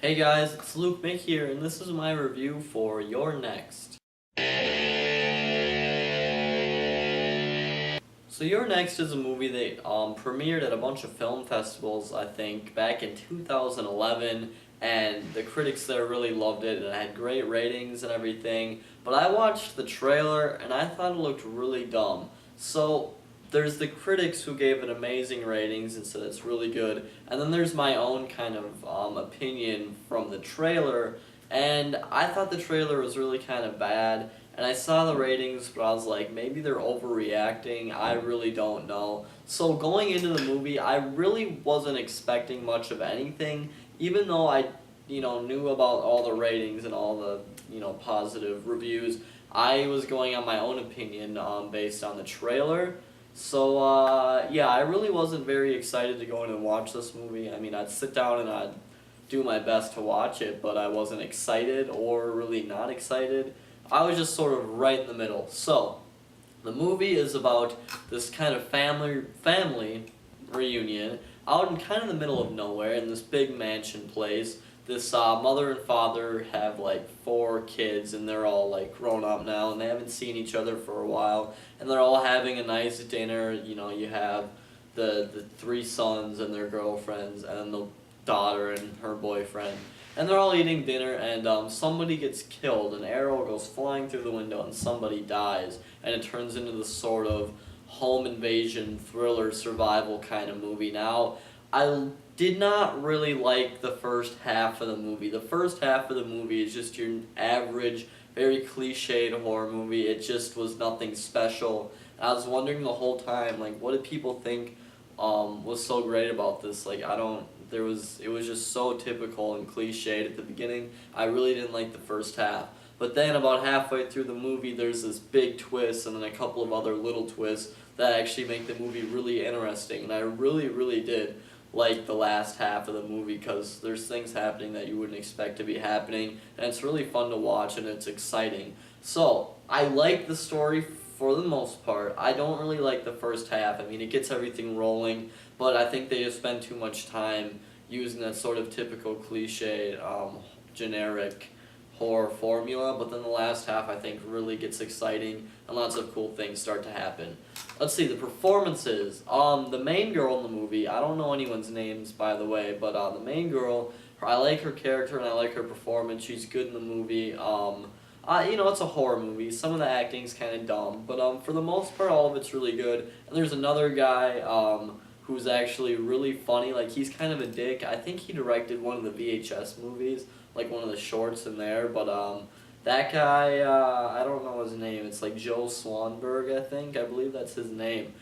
Hey guys, it's lukemick here, and this is my review for You're Next. So You're Next is a movie that premiered at a bunch of film festivals, I think, back in 2011, and the critics there really loved it, and it had great ratings and everything, but I watched the trailer, and I thought it looked really dumb. So there's the critics who gave it amazing ratings and said it's really good, and then there's my own kind of opinion from the trailer, and I thought the trailer was really kind of bad, and I saw the ratings, but I was like, maybe they're overreacting, I really don't know. So going into the movie, I really wasn't expecting much of anything, even though I, knew about all the ratings and all the, positive reviews. I was going on my own opinion based on the trailer. So, yeah, I really wasn't very excited to go in and watch this movie. I mean, I'd sit down and I'd do my best to watch it, but I wasn't excited or really not excited. I was just sort of right in the middle. So, the movie is about this kind of family reunion out in kind of the middle of nowhere in this big mansion place. This mother and father have like 4 kids, and they're all like grown up now, and they haven't seen each other for a while, and they're all having a nice dinner. You have the 3 sons and their girlfriends, and then the daughter and her boyfriend, and they're all eating dinner, and somebody gets killed. An arrow goes flying through the window, and somebody dies, and it turns into this sort of home invasion thriller survival kind of movie. Now, I did not really like the first half of the movie. The first half of the movie is just your average, very cliched horror movie. It just was nothing special. I was wondering the whole time, like, what did people think was so great about this? Like, it was just so typical and cliched at the beginning. I really didn't like the first half. But then about halfway through the movie, there's this big twist and then a couple of other little twists that actually make the movie really interesting. And I really, really did like the last half of the movie because there's things happening that you wouldn't expect to be happening, and it's really fun to watch and it's exciting. So, I like the story for the most part. I don't really like the first half. I mean, it gets everything rolling, but I think they just spend too much time using that sort of typical cliche, generic horror formula, but then the last half I think really gets exciting and lots of cool things start to happen. Let's see, the performances. The main girl in the movie, I don't know anyone's names by the way, but the main girl, I like her character and I like her performance. She's good in the movie. It's a horror movie. Some of the acting's kind of dumb, but for the most part, all of it's really good. And there's another guy who's actually really funny. Like, he's kind of a dick. I think he directed one of the VHS movies, like one of the shorts in there, but that guy, I don't know his name. It's like Joe Swanberg, I think. I believe that's his name.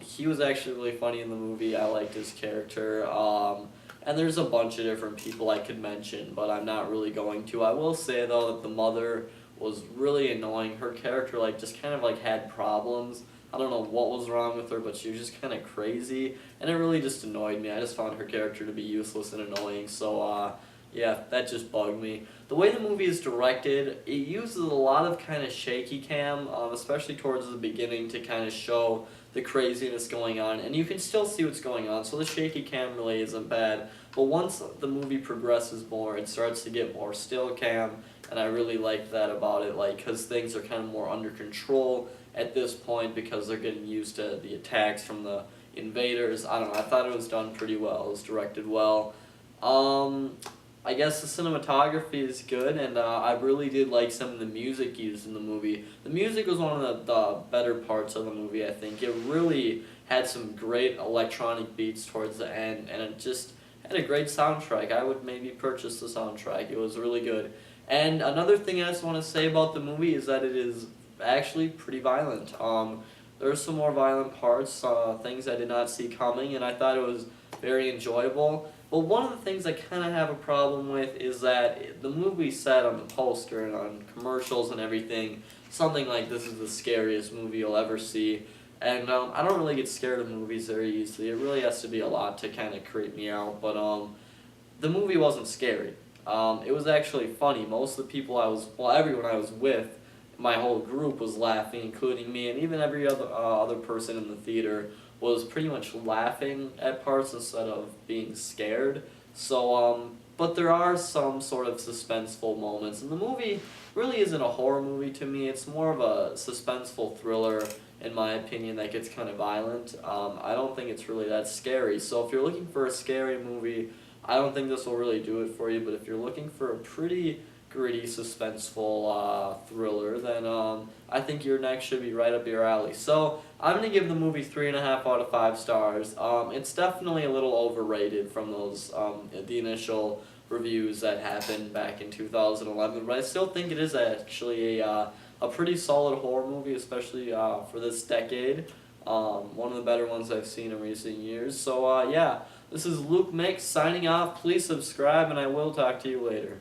He was actually really funny in the movie. I liked his character. And there's a bunch of different people I could mention, but I'm not really going to. I will say, though, that the mother was really annoying. Her character, like, just kind of, like, had problems. I don't know what was wrong with her, but she was just kind of crazy, and it really just annoyed me. I just found her character to be useless and annoying, so, yeah, that just bugged me. The way the movie is directed, it uses a lot of kind of shaky cam, especially towards the beginning, to kind of show the craziness going on, and you can still see what's going on, so the shaky cam really isn't bad. But once the movie progresses more, it starts to get more still cam, and I really like that about it, like, because things are kind of more under control at this point because they're getting used to the attacks from the invaders. I don't know, I thought it was done pretty well. It was directed well. I guess the cinematography is good, and I really did like some of the music used in the movie. The music was one of the better parts of the movie, I think. It really had some great electronic beats towards the end, and it just had a great soundtrack. I would maybe purchase the soundtrack. It was really good. And another thing I just want to say about the movie is that it is actually pretty violent. There are some more violent parts, things I did not see coming, and I thought it was very enjoyable. But one of the things I kind of have a problem with is that the movie said on the poster and on commercials and everything, something like, this is the scariest movie you'll ever see. And I don't really get scared of movies very easily. It really has to be a lot to kind of creep me out. But the movie wasn't scary. It was actually funny. Most of the people everyone I was with, my whole group was laughing, including me, and even every other person in the theater was pretty much laughing at parts instead of being scared. So but there are some sort of suspenseful moments. And the movie really isn't a horror movie to me. It's more of a suspenseful thriller, in my opinion, that gets kind of violent. I don't think it's really that scary. So if you're looking for a scary movie, I don't think this will really do it for you. But if you're looking for a pretty gritty, suspenseful thriller, then I think your next should be right up your alley. So I'm gonna give the movie 3.5 out of 5 stars. It's definitely a little overrated from those the initial reviews that happened back in 2011, but I still think it is actually a pretty solid horror movie, especially for this decade. One of the better ones I've seen in recent years. So yeah, this is lukemick signing off. Please subscribe, and I will talk to you later.